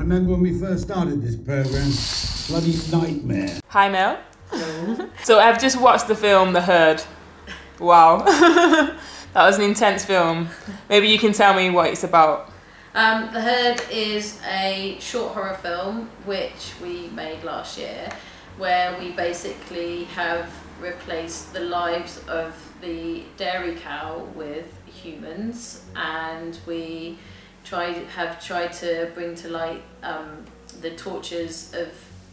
remember when we first started this program, bloody nightmare. Hi Mel. So I've just watched the film The Herd. Wow. That was an intense film. Maybe you can tell me what it's about. The Herd is a short horror film which we made last year, where we basically have replaced the lives of the dairy cow with humans, and we have tried to bring to light the tortures of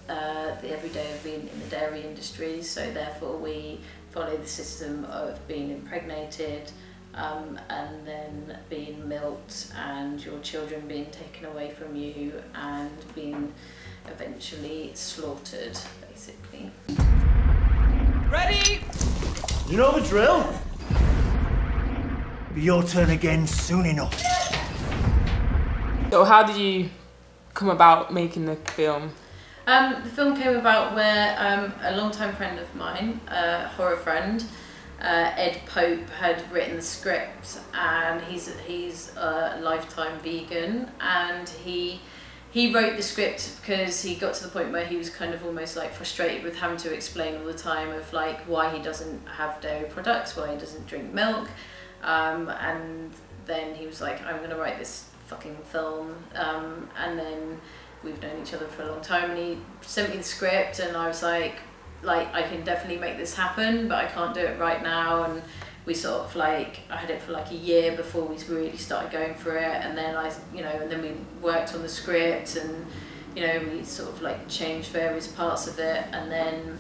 the everyday of being in the dairy industry. So therefore we follow the system of being impregnated, and then being milked, and your children being taken away from you and being eventually slaughtered, basically. Ready? You know the drill. Be your turn again soon enough. So how did you come about making the film? The film came about where a long-time friend of mine, a horror friend, Ed Pope, had written the script, and he's a lifetime vegan, and he wrote the script because he got to the point where he was kind of almost like frustrated with having to explain all the time of like why he doesn't have dairy products, why he doesn't drink milk, and then he was like, I'm gonna write this fucking film, and then we've known each other for a long time, and he sent me the script, and I was like I can definitely make this happen, but I can't do it right now. And we sort of like, I had it for like a year before we really started going for it, and then and then we worked on the script, and we sort of like changed various parts of it, and then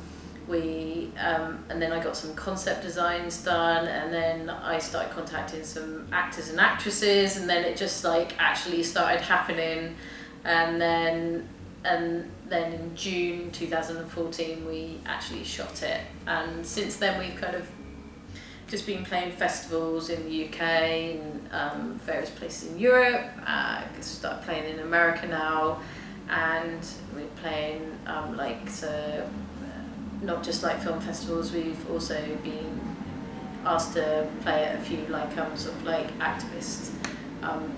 and then I got some concept designs done, and then I started contacting some actors and actresses, and then it just like actually started happening. And then in June 2014 we actually shot it, and since then we've kind of just been playing festivals in the UK and various places in Europe. Started playing in America now, and we're playing not just like film festivals, we've also been asked to play at a few sort of like activist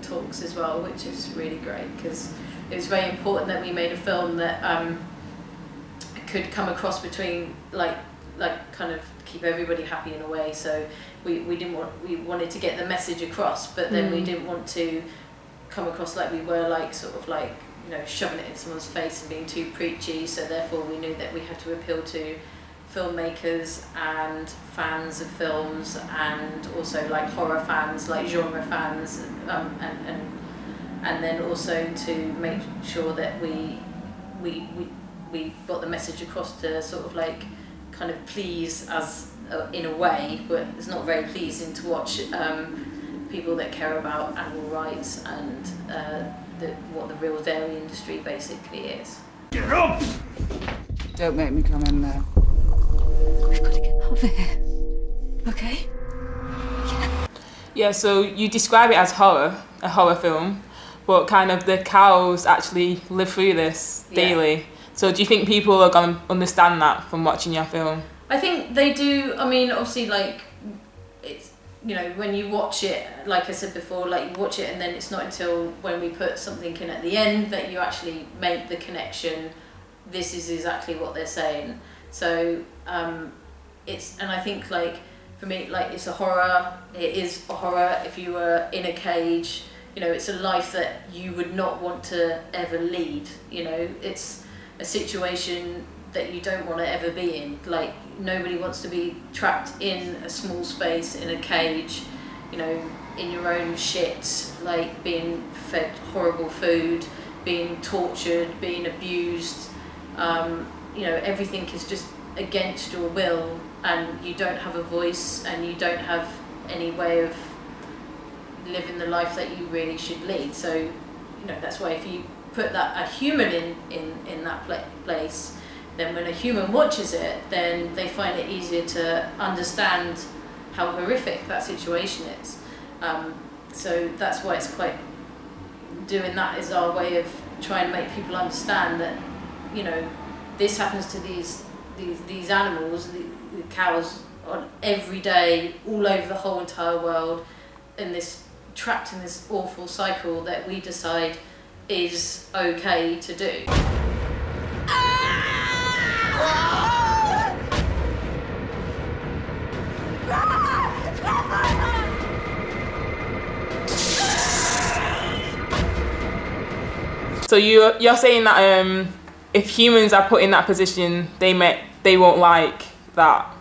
talks as well, which is really great, because it was very important that we made a film that could come across between like kind of keep everybody happy in a way. So we wanted to get the message across, but then we didn't want to come across like we were like sort of like shoving it in someone's face and being too preachy. So therefore we knew that we had to appeal to filmmakers and fans of films, and also like horror fans, like genre fans, and then also to make sure that we got the message across to sort of like kind of please us in a way, but it's not very pleasing to watch people that care about animal rights and what the real dairy industry basically is. Get up! Don't make me come in there. We've got to get out of here. Okay? Yeah, so you describe it as horror, a horror film, but kind of the cows actually live through this daily. So do you think people are going to understand that from watching your film? I think they do. I mean, obviously, like, it's, when you watch it, like I said before, like you watch it and then it's not until when we put something in at the end that you actually make the connection. This is exactly what they're saying. So and I think like for me, like it's a horror. It is a horror if you were in a cage. It's a life that you would not want to ever lead. It's a situation that you don't want to ever be in. Like nobody wants to be trapped in a small space in a cage, in your own shit, like being fed horrible food, being tortured, being abused. Everything is just against your will, and you don't have a voice, and you don't have any way of living the life that you really should lead. So that's why if you put a human in that place, then when a human watches it, then they find it easier to understand how horrific that situation is. So that's why it's quite, doing that is our way of trying to make people understand that this happens to these animals, the cows, on every day all over the whole entire world, in this trapped in this awful cycle that we decide is okay to do. So you're saying that if humans are put in that position, they won't like that,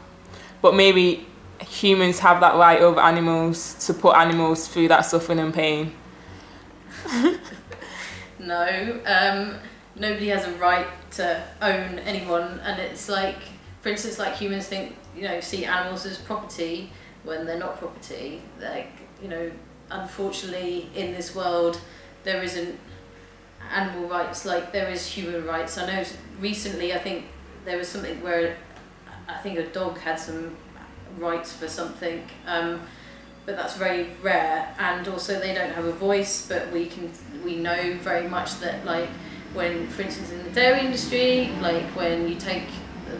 but maybe humans have that right over animals to put animals through that suffering and pain. No, nobody has a right to own anyone, and it's like, for instance, like humans think, see animals as property when they're not property. Like, unfortunately in this world there isn't animal rights like there is human rights. I know recently, I think there was something where I think a dog had some rights for something, but that's very rare, and also they don't have a voice. But we know very much that, like, when, for instance, in the dairy industry, like when you take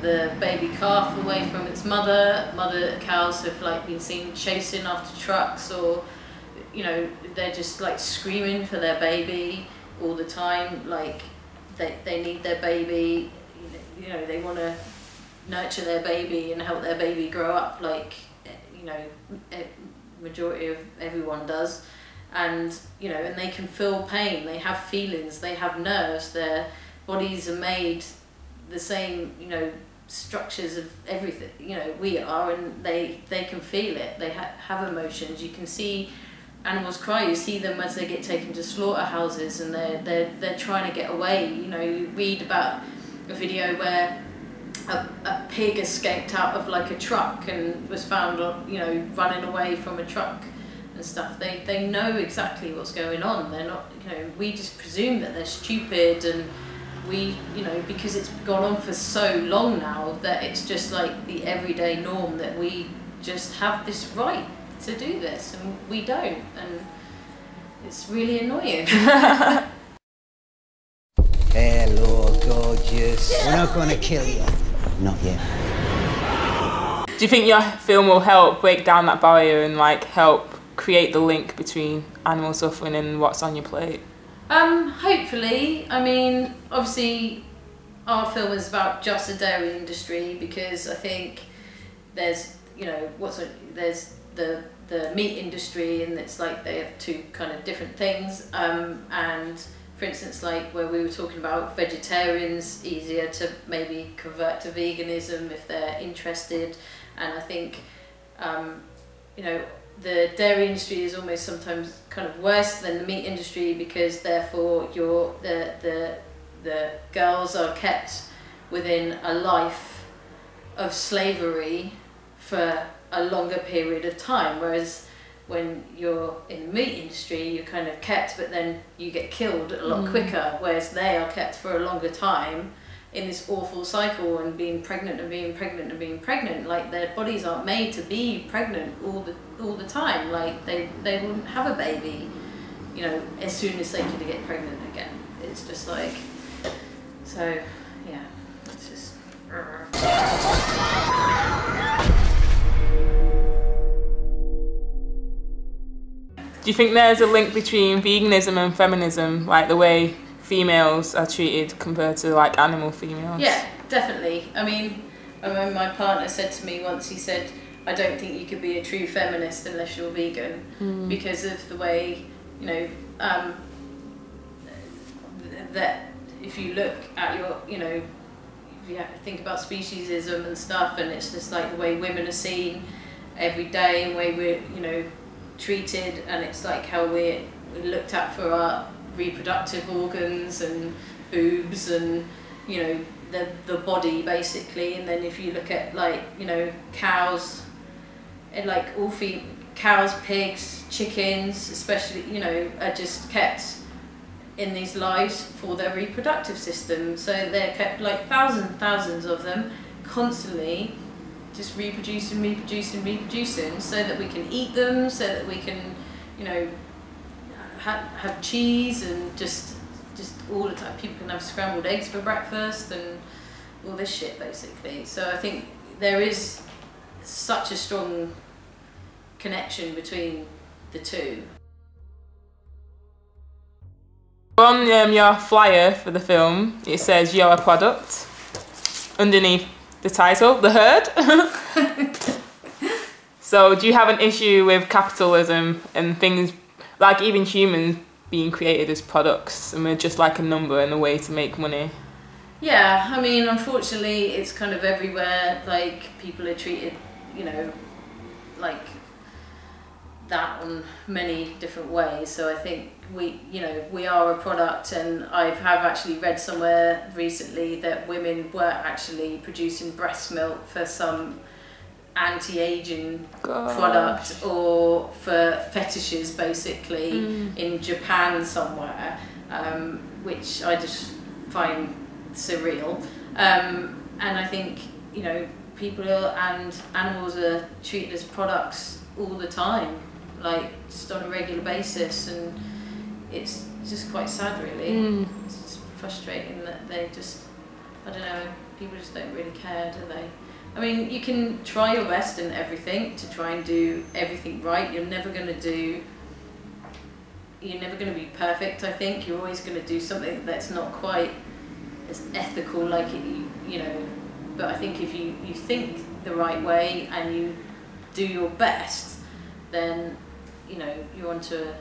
the baby calf away from its mother cows have like been seen chasing after trucks, or they're just like screaming for their baby all the time. Like they need their baby, they want to nurture their baby and help their baby grow up, like majority of everyone does. And and they can feel pain, they have feelings, they have nerves, their bodies are made the same structures of everything we are, and they can feel it. They have emotions. You can see animals cry. You see them as they get taken to slaughterhouses, and they're trying to get away. You read about a video where a pig escaped out of like a truck and was found running away from a truck and stuff. They know exactly what's going on. They're not, we just presume that they're stupid, and we, because it's gone on for so long now that it's just like the everyday norm that we just have this right to do this, and we don't, and it's really annoying. Hello, gorgeous. We're not going to kill you. Not yet. Do you think your film will help break down that barrier and like help create the link between animal suffering and what's on your plate? Hopefully. I mean, obviously our film is about just the dairy industry, because I think there's, there's the meat industry, and it's like they have two kind of different things. And for instance, like where we were talking about vegetarians, easier to maybe convert to veganism if they're interested. And I think, the dairy industry is almost sometimes kind of worse than the meat industry, because therefore the girls are kept within a life of slavery for a longer period of time, whereas when you're in the meat industry you're kind of kept, but then you get killed a lot quicker, whereas they are kept for a longer time in this awful cycle and being pregnant and being pregnant and being pregnant. Like their bodies aren't made to be pregnant all the time. Like they wouldn't have a baby, as soon as they could get pregnant again. It's just like, so yeah, it's just. Do you think there's a link between veganism and feminism, like the way females are treated compared to like animal females? Yeah, definitely. I mean, I remember my partner said to me once, he said, I don't think you could be a true feminist unless you're vegan, because of the way, that if you look at your, if you have to think about speciesism and stuff, and it's just like the way women are seen every day and the way we're, treated, and it's like how we're looked at for our reproductive organs and boobs and the body basically. And then if you look at like cows, and like all cows, pigs, chickens especially, are just kept in these lives for their reproductive system. So they're kept like thousands of them constantly just reproducing, so that we can eat them, so that we can, have cheese, and just all the time. People can have scrambled eggs for breakfast and all this shit basically. So I think there is such a strong connection between the two. On your flyer for the film, it says you're a product underneath the title, The Herd. So do you have an issue with capitalism and things like even humans being created as products and we're just like a number and a way to make money? Yeah, I mean, unfortunately, it's kind of everywhere. Like, people are treated, you know, like that on many different ways. So I think we are a product, and I have actually read somewhere recently that women were actually producing breast milk for some anti-aging product or for fetishes, basically, in Japan somewhere, which I just find surreal. And I think, you know, people and animals are treated as products all the time, like just on a regular basis, and it's just quite sad, really. It's just frustrating that they just, I don't know, people just don't really care, do they? I mean, you can try your best in everything to try and do everything right. You're never going to be perfect, I think. You're always going to do something that's not quite as ethical, like it, you know, but I think if you think the right way and you do your best, then, you know, you're onto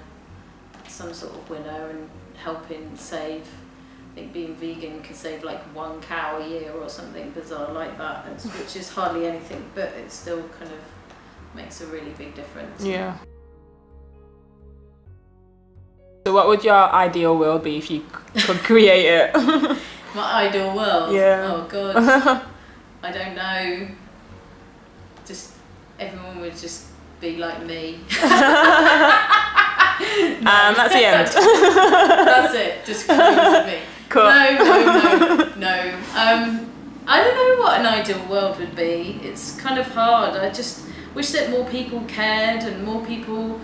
some sort of winner and helping save. I think being vegan can save like 1 cow a year or something bizarre like that, which is hardly anything, but it still kind of makes a really big difference. Yeah. So what would your ideal world be if you could create it? My ideal world? Yeah. Oh God. I don't know. Just everyone would just be like me. And that's the end. That's it. Just crazy me. Cool. No. I don't know what an ideal world would be. It's kind of hard. I just wish that more people cared and more people,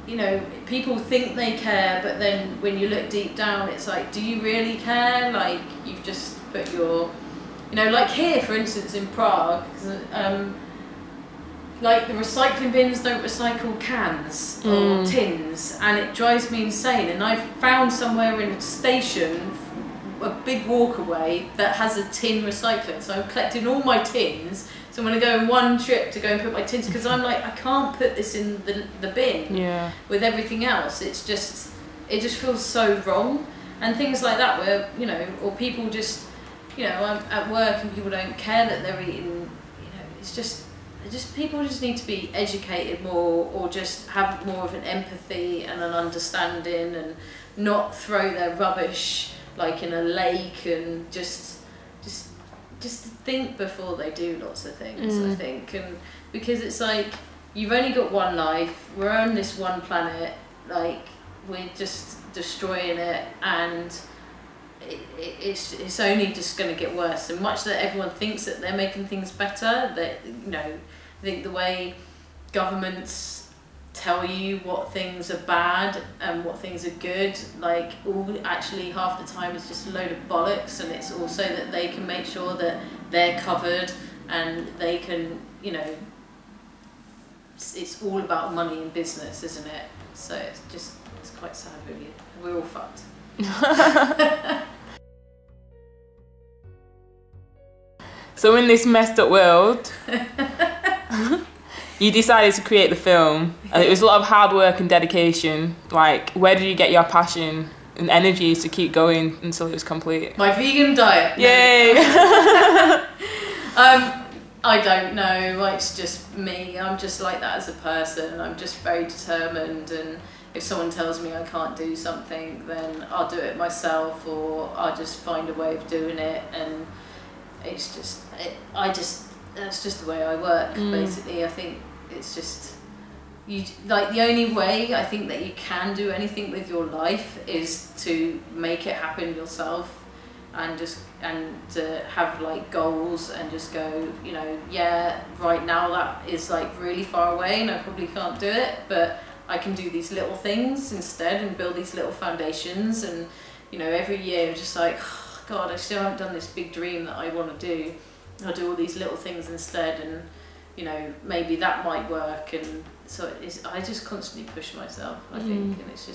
you know, people think they care, but then when you look deep down, it's like, do you really care? Like, you've just put your, you know, like here, for instance, in Prague, like the recycling bins don't recycle cans or tins, and it drives me insane. And I've found somewhere in a station, a big walkaway that has a tin recycling, so I'm collecting all my tins. So I'm going to go on one trip to go and put my tins, because I'm like, I can't put this in the bin with everything else. It just feels so wrong. And things like that where, you know, or people just, you know, I'm at work and people don't care that they're eating, you know, it's just people just need to be educated more, or just have more of an empathy and an understanding, and not throw their rubbish like in a lake, and just think before they do lots of things, I think. And because it's like, you've only got one life, we're on this one planet, like we're just destroying it, and it's only just going to get worse. And much that everyone thinks that they're making things better, that, you know, I think the way governments tell you what things are bad and what things are good, like, all actually half the time is just a load of bollocks. And it's also that they can make sure that they're covered, and they can, you know, it's all about money and business, isn't it? So it's quite sad, really. We're all fucked. So in this messed up world, you decided to create the film, and it was a lot of hard work and dedication. Like, where did you get your passion and energy to keep going until it was complete? My vegan diet. Yay! I don't know, it's just me. I'm just like that as a person. I'm just very determined, and if someone tells me I can't do something, then I'll do it myself, or I'll just find a way of doing it. And it's just, that's just the way I work, basically. I think it's just, like, the only way I think that you can do anything with your life is to make it happen yourself, and to have like goals, and just go, you know, yeah, right now that is like really far away and I probably can't do it, but I can do these little things instead and build these little foundations. And, you know, every year I'm just like, oh, God, I still haven't done this big dream that I want to do. I'll do all these little things instead, and, you know, maybe that might work. And so I just constantly push myself, I think, and it's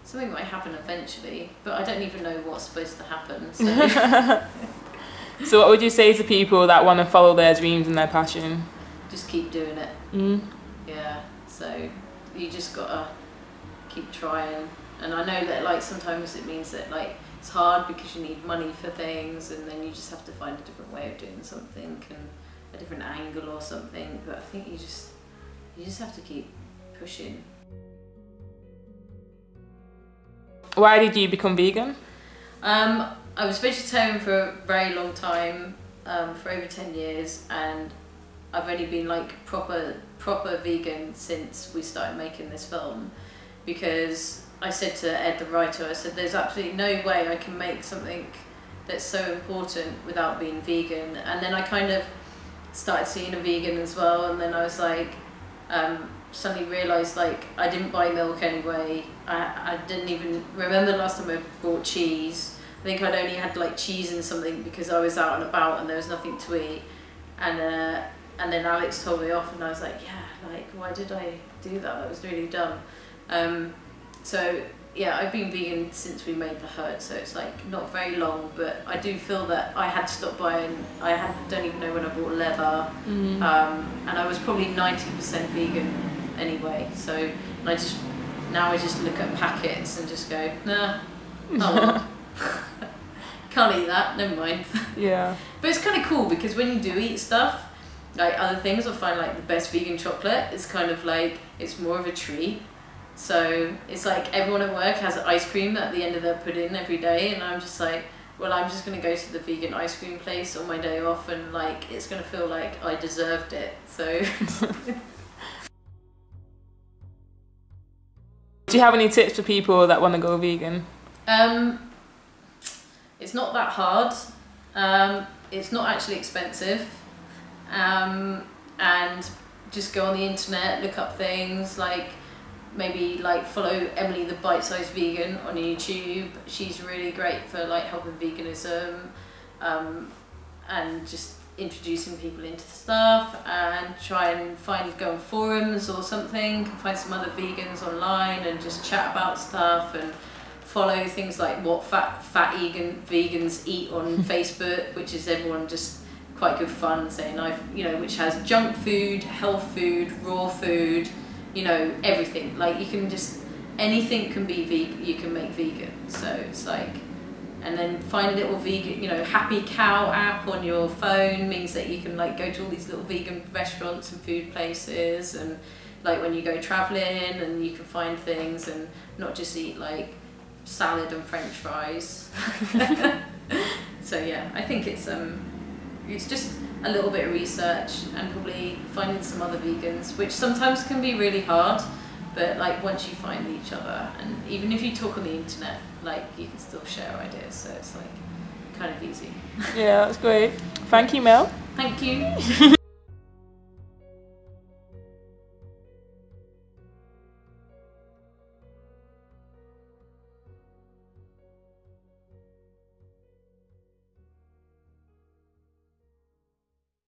something might happen eventually, but I don't even know what's supposed to happen. So. So what would you say to people that want to follow their dreams and their passion? Just keep doing it. Mm. Yeah, so you just gotta keep trying. And I know that like sometimes it means that like it's hard because you need money for things, and then you just have to find a different way of doing something and a different angle or something. But I think you just have to keep pushing. Why did you become vegan? I was vegetarian for a very long time, for over 10 years, and I've only been like proper vegan since we started making this film, because I said to Ed the writer, I said there's absolutely no way I can make something that's so important without being vegan. And then I kind of started seeing a vegan as well, and then I was like suddenly realised like I didn't buy milk anyway. I didn't even remember the last time I bought cheese. I think I'd only had like cheese and something because I was out and about and there was nothing to eat. And then Alex told me off, and I was like, yeah, like why did I do that? That was really dumb. So yeah, I've been vegan since we made the herd, so it's like not very long, but I do feel that I had to stop buying. Don't even know when I bought leather, and I was probably 90% vegan anyway. So now I just look at packets and just go, nah, oh well. Can't eat that, never mind. Yeah. But it's kind of cool because when you do eat stuff, like other things, I find like the best vegan chocolate is kind of like, it's more of a treat. So it's like everyone at work has ice cream at the end of their pudding every day, and I'm just like, well, I'm just going to go to the vegan ice cream place on my day off, and like it's going to feel like I deserved it. So do you have any tips for people that want to go vegan? It's not that hard. It's not actually expensive, and just go on the internet, look up things like, maybe like follow Emily the Bite-Sized Vegan on YouTube. She's really great for like helping veganism, and just introducing people into the stuff, and try and go on forums or something, find some other vegans online and just chat about stuff, and follow things like what fat vegans eat on Facebook, which is everyone just quite good fun, saying which has junk food, health food, raw food, everything. Like you can just, anything can be vegan, you can make vegan. So it's like, and then find a little vegan, Happy Cow app on your phone means that you can like go to all these little vegan restaurants and food places, and like when you go traveling, and you can find things and not just eat like salad and French fries. So yeah, I think it's just a little bit of research and probably finding some other vegans, which sometimes can be really hard, but like once you find each other, and even if you talk on the internet, like you can still share ideas, so it's like kind of easy. Yeah, that's great. Thank you, Mel. Thank you.